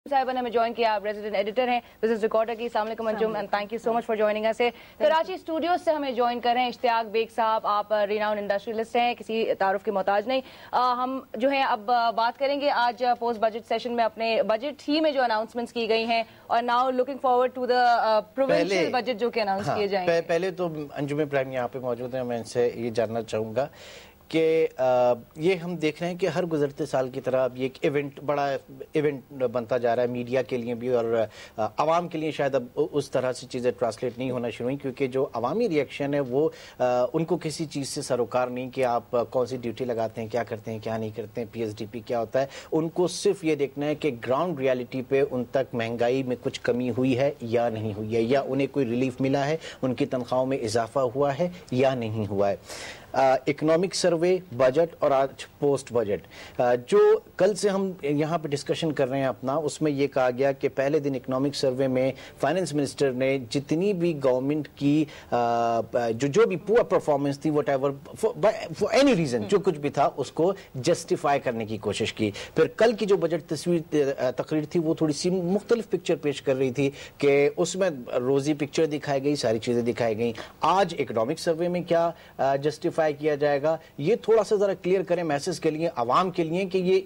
صاحبہ نے ہمیں جوائن کیا. آپ ریزیڈنٹ ایڈیٹر ہیں بزنس ریکارڈر کی. السلام علیکم Anjum and thank you so much for joining us. Karachi studios سے ہمیں جوائن کر رہے ہیں اشتیاق بیگ صاحب. آپ ریناؤنڈ انڈسٹریلسٹ ہیں, کسی تعارف کے محتاج نہیں. ہم جو ہے اب بات کریں گے آج پوسٹ بجٹ سیشن میں اپنے بجٹ ہی میں جو اناؤنسمنٹس کی گئی ہیں, اور now looking forward to the provincial budget جو کہ اناؤنس کیے جائیں گے. پہلے تو انجم پرائم یہاں پہ موجود ہیں, میں ان سے یہ جاننا چاہوں گا کہ یہ ہم دیکھ رہے ہیں کہ ہر گزرتے سال کی طرح اب یہ ایک ایونٹ, بڑا ایونٹ بنتا جا رہا ہے میڈیا کے لیے بھی, اور عوام کے لیے شاید اب اس طرح سے چیزیں ٹرانسلیٹ نہیں ہونا شروع ہوئی, کیونکہ جو عوامی ریئیکشن ہے وہ ان کو کسی چیز سے سروکار نہیں کہ آپ کون سی ڈیوٹی لگاتے ہیں, کیا کرتے ہیں, کیا نہیں کرتے ہیں, پی ایس ڈی پی کیا ہوتا ہے. ان کو صرف یہ دیکھنا ہے کہ گراؤنڈ ریالٹی پہ ان تک مہنگائی میں کچھ کمی ہوئی ہے یا نہیں ہوئی ہے, یا انہیں کوئی ریلیف ملا ہے, ان کی تنخواہوں میں اضافہ ہوا ہے یا نہیں ہوا ہے. اکنامک سروے, بجٹ اور آج پوسٹ بجٹ جو کل سے ہم یہاں پہ ڈسکشن کر رہے ہیں اپنا, اس میں یہ کہا گیا کہ پہلے دن اکنامک سروے میں فائنانس منسٹر نے جتنی بھی گورنمنٹ کی جو بھی پور پرفارمنس تھی what ever for any reason جو کچھ بھی تھا اس کو جسٹیفائی کرنے کی کوشش کی. پھر کل کی جو بجٹ تقریر تھی وہ تھوڑی سی مختلف پکچر پیش کر رہی تھی کہ اس میں روزی پکچر دکھائی گئی, ساری چیزیں دکھائی گئیں. آج اکنامک سروے میں کیا جسٹیفائی کیا جائے گا, یہ تھوڑا سا ذرا کلیئر کریں میسج کے لیے, عوام کے لیے, کہ یہ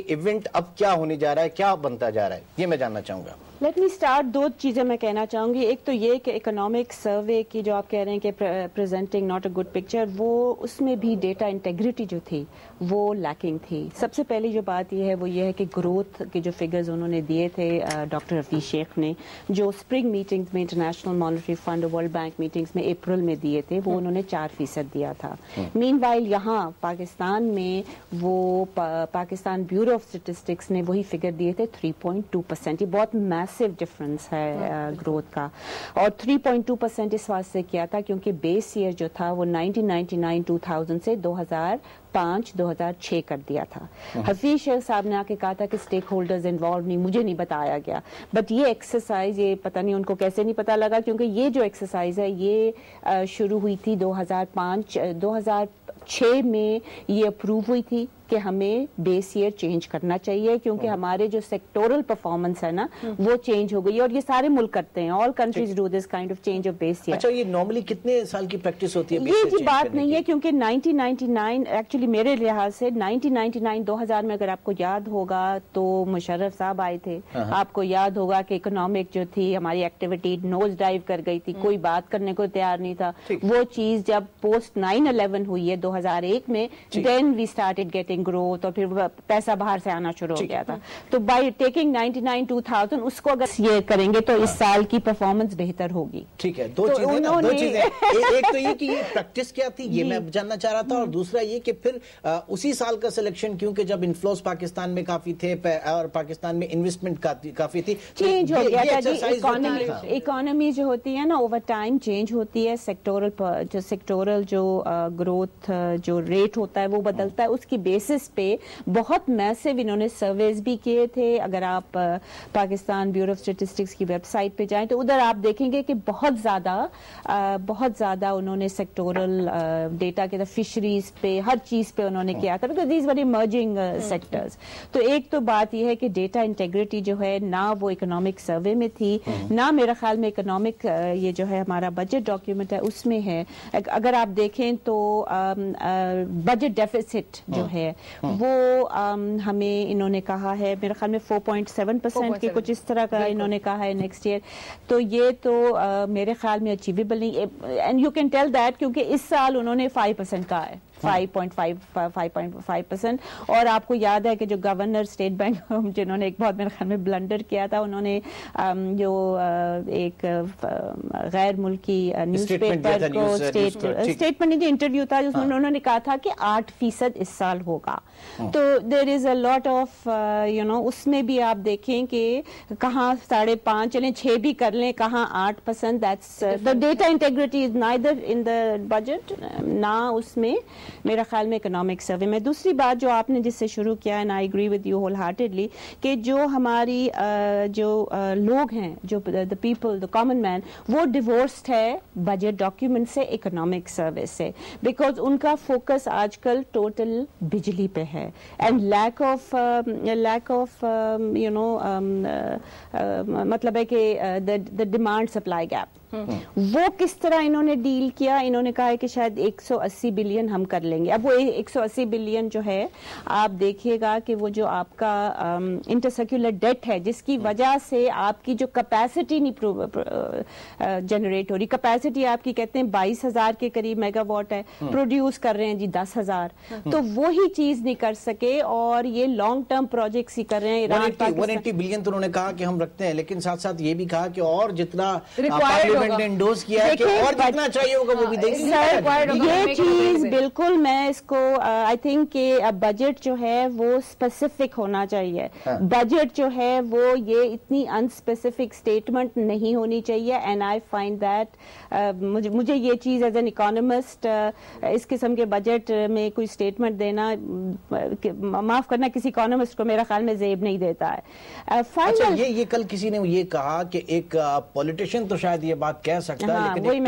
ایونٹ اب کیا ہونے جا رہا ہے, کیا بنتا جا رہا ہے, یہ میں جاننا چاہوں گا. Let me start. دو چیزیں میں کہنا چاہوں گی. ایک تو یہ کہ اکنامک سروے کی جو آپ کہہ رہے ہیں کہ presenting not a good picture, وہ اس میں بھی ڈیٹا انٹیگریٹی جو تھی وہ لیکنگ تھی. سب سے پہلی جو بات یہ ہے وہ یہ ہے کہ گروتھ کے جو فگرز انہوں نے دیے تھے ڈاکٹر حفیظ شیخ نے, جو اسپرنگ میٹنگز میں international monetary fund, world bank meetings میں اپریل میں دیے تھے, وہ انہوں نے 4% دیا تھا. مین وائل یہاں پاکستان میں وہ پاکستان بیورو آف اسٹیٹسٹکس نے وہی فگر دیے تھے 3.2%. یہ بہت میسو ڈفرنس ہے گروتھ کا. اور 3.2% اس واسطے کیا تھا کیونکہ بیس ایئر جو تھا وہ 1999-2000 سے 2005-2006 کر دیا تھا. حفیظ شیخ صاحب نے آ کے کہا تھا کہ اسٹیک ہولڈرز انوالو نہیں, مجھے نہیں بتایا گیا. بٹ یہ ایکسرسائز, یہ پتہ نہیں ان کو کیسے نہیں پتا لگا, کیونکہ یہ جو ایکسرسائز ہے یہ شروع ہوئی تھی 2006 میں یہ اپروو ہوئی تھی کہ ہمیں بیس ایئر چینج کرنا چاہیے, کیونکہ ہمارے جو سیکٹورل پرفارمنس ہے نا وہ چینج ہو گئی, اور یہ سارے ملک کرتے ہیں, all countries do this kind of change of base year. اچھا, یہ نارملی کتنے سال کی پریکٹس ہوتی ہے؟ یہ جی بات نہیں ہے, کیونکہ 1999 ایکچولی میرے لحاظ سے 1999-2000 میں اگر آپ کو یاد ہوگا تو مشرف صاحب آئے تھے, آپ کو یاد ہوگا کہ اکنامک جو تھی ہماری ایکٹیویٹی نوز ڈائیو کر گئی تھی, کوئی بات کرنے کو تیار نہیں تھا. وہ چیز جب پوسٹ 9/11 ہوئی ہے 2001 میں, دین وی اسٹارٹڈ گیٹنگ گروتھ, اور پھر پیسہ باہر سے آنا شروع ہو گیا تھا. تو بائی ٹیکنگ 99-2000 اس کو اگر یہ کریں گے تو اس سال کی پرفارمنس بہتر ہوگی. ٹھیک ہے, دو چیزیں ایک تو یہ کہ یہ پریکٹس کیا تھی, یہ میں جاننا چاہ رہا تھا, اور دوسرا یہ کہ پھر اسی سال کا سلیکشن, کیونکہ جب انفلوز پاکستان میں کافی تھے اور پاکستان میں انویسٹمنٹ کافی تھی, چینج ہو گیا تھا جی. اکانومی جو ہوتی ہے نا اوور ٹائم چینج ہوتی ہے, سیکٹورل جو گروتھ جو ریٹ ہوتا ہے وہ بدلتا ہے, اس کی بیسس پہ بہت میسو انہوں نے سرویز بھی کیے تھے. اگر آپ پاکستان بیورو آف اسٹیٹسٹکس کی ویب سائٹ پہ جائیں تو ادھر آپ دیکھیں گے کہ بہت زیادہ انہوں نے سیکٹورل ڈیٹا کے فشریز پہ ہر چیز پہ انہوں نے کیا تھا, because these very emerging sectors. تو ایک تو بات یہ ہے کہ ڈیٹا انٹیگریٹی جو ہے نہ وہ اکنامک سروے میں تھی, نہ میرا خیال میں اکنامک یہ جو ہے ہمارا بجٹ ڈاکیومنٹ ہے اس میں ہے. اگر آپ دیکھیں تو بجٹ ڈیفیسٹ جو ہے وہ ہمیں انہوں نے کہا ہے میرے خیال میں 4.7% کی کچھ اس طرح کا انہوں نے کہا ہے نیکسٹ ایئر. تو یہ تو میرے خیال میں اچیویبل نہیں, and you can tell that کیونکہ اس سال انہوں نے 5% کہا ہے, 5.5%. اور آپ کو یاد ہے کہ جو گورنر اسٹیٹ بینک جنہوں نے ایک بہت میرے خیال میں بلنڈر کیا تھا, انہوں نے جو ایک غیر ملکی نیوز پیپر کو اسٹیٹمنٹ انٹرویو تھا جس میں انہوں نے کہا تھا کہ 8% اس سال ہوگا. تو دیر از اے لاٹ آف اس میں بھی آپ دیکھیں کہ کہاں 5.5 چلیں 6 بھی کر لیں, کہاں 8%. That's the data integrity is neither in the budget, نہ اس میں मेरा ख्याल में इकोनॉमिक सर्वे में। दूसरी बात जो आपने जिससे शुरू किया, and I agree with you wholeheartedly, कि जो हमारी जो लोग हैं, जो the people, the common man, वो डिवोर्स्ड है बजट डॉक्यूमेंट से, इकोनॉमिक सर्वे से, बिकॉज उनका फोकस आजकल टोटल बिजली पे है, and lack of you know मतलब है कि द डिमांड सप्लाई गैप, वो किस तरह इन्होंने डील किया। इन्होंने कहा है कि शायद 180 बिलियन हम कर लेंगे। अब वो 180 बिलियन जो है, आप देखिएगा कि वो जो आपका इंटरसेक्युलर डेट है, जिसकी वजह से आपकी जो कैपेसिटी नहीं जनरेट हो रही, कैपेसिटी आपकी कहते हैं 22,000 के करीब मेगावाट है, प्रोड्यूस कर रहे हैं जी 10,000, तो वही चीज नहीं कर सके, और ये लॉन्ग टर्म प्रोजेक्ट्स ही कर रहे हैं। 180 बिलियन तो उन्होंने कहा कि हम रखते हैं, लेकिन साथ साथ ये भी कहा कि और जितना पार्लियामेंट ने इंडोर्स किया है कि और जितना चाहिए होगा वो भी देंगे। ये चीज बिल्कुल, मैं इसको आई थिंक कि बजट जो है वो स्पेसिफिक होना चाहिए। बजट जो है वो ये इतनी अनस्पेसिफिक स्टेटमेंट नहीं होनी चाहिए, एंड आई फाइंड दैट मुझे ये चीज एज एन इकोनॉमिस्ट इस किस्म के बजट में कोई स्टेटमेंट देना, माफ करना, किसी इकोनॉमिस्ट को मेरा ख्याल में जेब नहीं देता है। अच्छा, ये कल किसी ने ये कहा कि एक पॉलिटिशियन तो शायद ये बात कह सकता है, लेकिन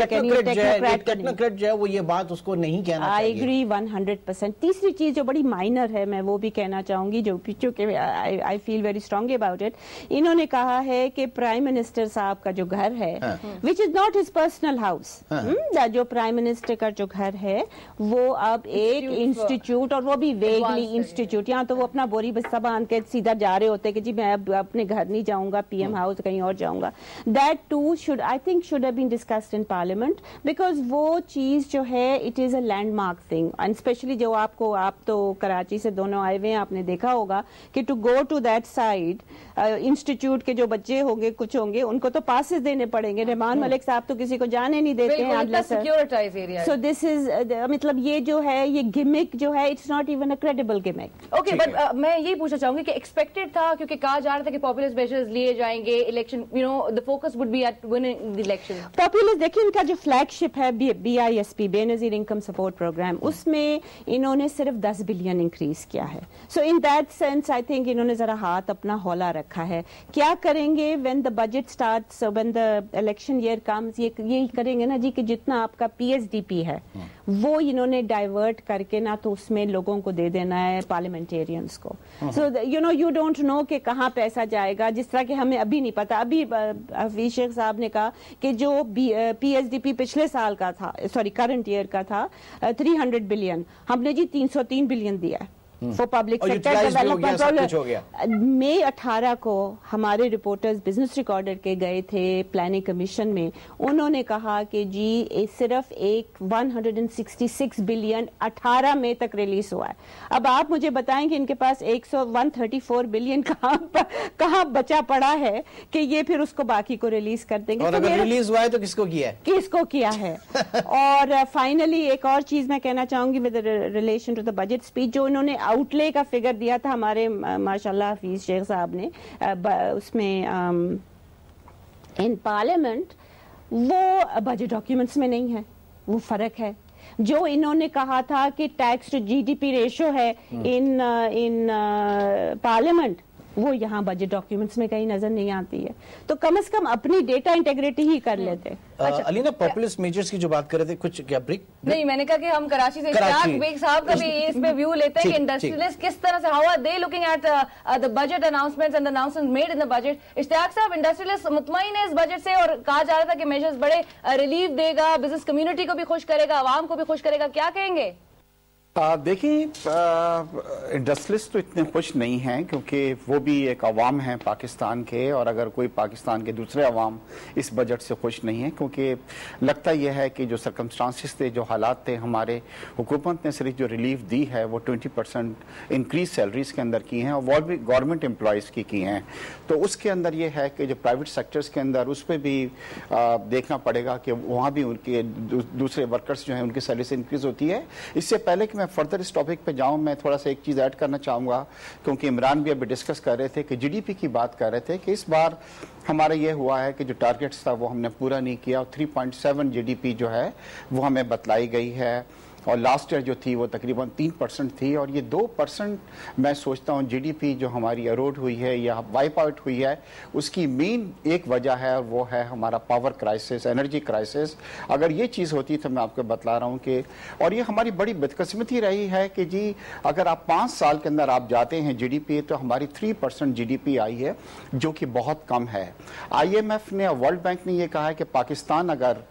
टेक्नोक्रेट जो है वो ये बात उसको नहीं कहना चाहिए। I agree 100%। तीसरी चीज जो बड़ी माइनर है, मैं वो भी कहना चाहूंगी, जो चूंकि I feel very strongly about it. इन्होंने कहा है कि प्राइम मिनिस्टर साहब का जो घर है, which is not his personal house, जो प्राइम मिनिस्टर का जो घर है वो अब एक इंस्टीट्यूट, और वो भी वेगली इंस्टीट्यूट, यहाँ तो वो अपना बोरी बस्ता बांध के सीधा जा रहे होते कि जी मैं अब अपने घर नहीं जाऊंगा, पीएम हाउस कहीं और जाऊंगा। That too should, I think, should have been discussed in parliament, because वो चीज जो है it is a landmark thing, and especially जो आपको, आप तो कराची से दोनों आए हुए हैं, आपने देखा होगा कि to go to that side, institute के जो बच्चे होंगे, कुछ होंगे, उनको तो पासेस देने पड़ेंगे। रहमान मलिक साहब तो किसी को जाने नहीं देते हैं। So this is मतलब ये जो है, ये गिमिक जो है, it's not even a credible gimmick. Okay, but मैं यही पूछना चाहूंगी कि एक्सपेक्टेड था, क्योंकि कहा जा रहा था कि पॉपुलिस्ट मेजर्स लिए जाएंगे, election, you know, the focus would be at winning the election. Popular देखिए, इनका जो फ्लैगशिप है BISP, Benazir income support program, उसमें इन्होंने सिर्फ 10 बिलियन इंक्रीज किया है। So in that sense I think इन्होंने जरा हाथ अपना हौला रखा है। क्या करेंगे when the budget starts, when the election year comes, ये करेंगे ना जी कि जितना आपका PSDP है वो इन्होंने डाइवर्ट करके ना तो उसमें लोगों को दे देना है, पार्लियामेंटेरियंस को। So you know, you don't know कि कहाँ पैसा जाएगा, जिस तरह के हमें अभी नहीं पता। अभी हफीज शेख साहब ने कहा कि जो PSDP पिछले साल का था, सॉरी करंट ईयर का था 300 बिलियन, हमने जी 303 बिलियन दिया है फॉर पब्लिक सेक्टर डेवलपमेंट। मई 18 को हमारे रिपोर्टर्स बिजनेस रिकॉर्डर के गए थे प्लानिंग कमीशन में, उन्होंने कहा कि जी सिर्फ एक 166 बिलियन 18 मई तक रिलीज हुआ है। अब आप मुझे बताएं कि इनके पास 134 बिलियन कहाँ बचा पड़ा है कि ये फिर उसको बाकी को रिलीज कर देंगे। और अगर रिलीज हुआ है तो किसको किया है? किसको किया है? और फाइनली एक और चीज मैं कहना चाहूंगी with relation to the budget speech, जो इन्होंने आउटले का फिगर दिया था हमारे माशाल्लाह हफीज शेख साहब ने उसमें इन पार्लियामेंट, वो बजट डॉक्यूमेंट्स में नहीं है। वो फर्क है जो इन्होंने कहा था कि टैक्स टू GDP रेशो है इन पार्लियामेंट, वो यहाँ बजट डॉक्यूमेंट्स में कहीं नजर नहीं आती है। तो कम से कम अपनी डेटा इंटीग्रिटी ही कर लेते। अलीना, पॉपुलिस्ट मेजर्स की जो बात कर रहे थे, कुछ क्या ब्रेक? नहीं, मैंने कहा कि हम कराची से इश्तियाक बेग साहब का भी इसमें व्यू लेते हैं कि इंडस्ट्रियलिस्ट किस तरह से, how are they looking at the budget announcements and the announcements made in the budget. Ishtiaq साहब, इंडस्ट्रियलिस्ट मुतमईन है इस बजट से, और कहा जा रहा था कि मेजर्स बड़े रिलीफ देगा, बिजनेस कम्युनिटी को भी खुश करेगा, आवाम को भी खुश करेगा, क्या कहेंगे? देखिए, इंडस्ट्रियलिस्ट तो इतने खुश नहीं हैं क्योंकि वो भी एक अवाम है पाकिस्तान के, और अगर कोई पाकिस्तान के दूसरे अवाम इस बजट से खुश नहीं है, क्योंकि लगता यह है कि जो सर्कमस्टांसिस थे, जो हालात थे, हमारे हुकूमत ने सिर्फ जो रिलीफ दी है वो 20% इंक्रीज सैलरीज के अंदर की हैं, और वो भी गवर्नमेंट एम्प्लॉयज़ की हैं। तो उसके अंदर ये है कि जो प्राइवेट सेक्टर्स के अंदर उस पर भी देखना पड़ेगा कि वहाँ भी उनके दूसरे वर्कर्स जो हैं उनकी सैलरी इंक्रीज होती है। इससे पहले कि मैं फर्दर इस टॉपिक पे जाऊं, मैं थोड़ा सा एक चीज़ ऐड करना चाहूँगा, क्योंकि इमरान भी अभी डिस्कस कर रहे थे कि GDP की बात कर रहे थे कि इस बार हमारा ये हुआ है कि जो टारगेट्स था वो हमने पूरा नहीं किया, और 3.7 GDP जो है वो हमें बतलाई गई है। और लास्ट ईयर जो थी वो तकरीबन 3% थी, और ये 2% मैं सोचता हूँ जीडीपी जो हमारी एरोड हुई है या वाइप आउट हुई है, उसकी मेन एक वजह है, और वो है हमारा पावर क्राइसिस, एनर्जी क्राइसिस। अगर ये चीज़ होती तो मैं आपको बतला रहा हूँ कि, और ये हमारी बड़ी बदकिस्मती रही है कि जी अगर आप 5 साल के अंदर आप जाते हैं जीडीपी, तो हमारी 3% जीडीपी आई है, जो कि बहुत कम है। IMF ने, वर्ल्ड बैंक ने ये कहा है कि पाकिस्तान अगर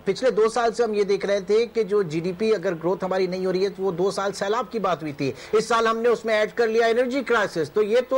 पिछले 2 साल से हम ये देख रहे थे कि जो जीडीपी अगर ग्रोथ हमारी नहीं हो रही है तो वो 2 साल सैलाब की बात हुई थी। इस साल हमने उसमें ऐड कर लिया एनर्जी क्राइसिस। तो ये तो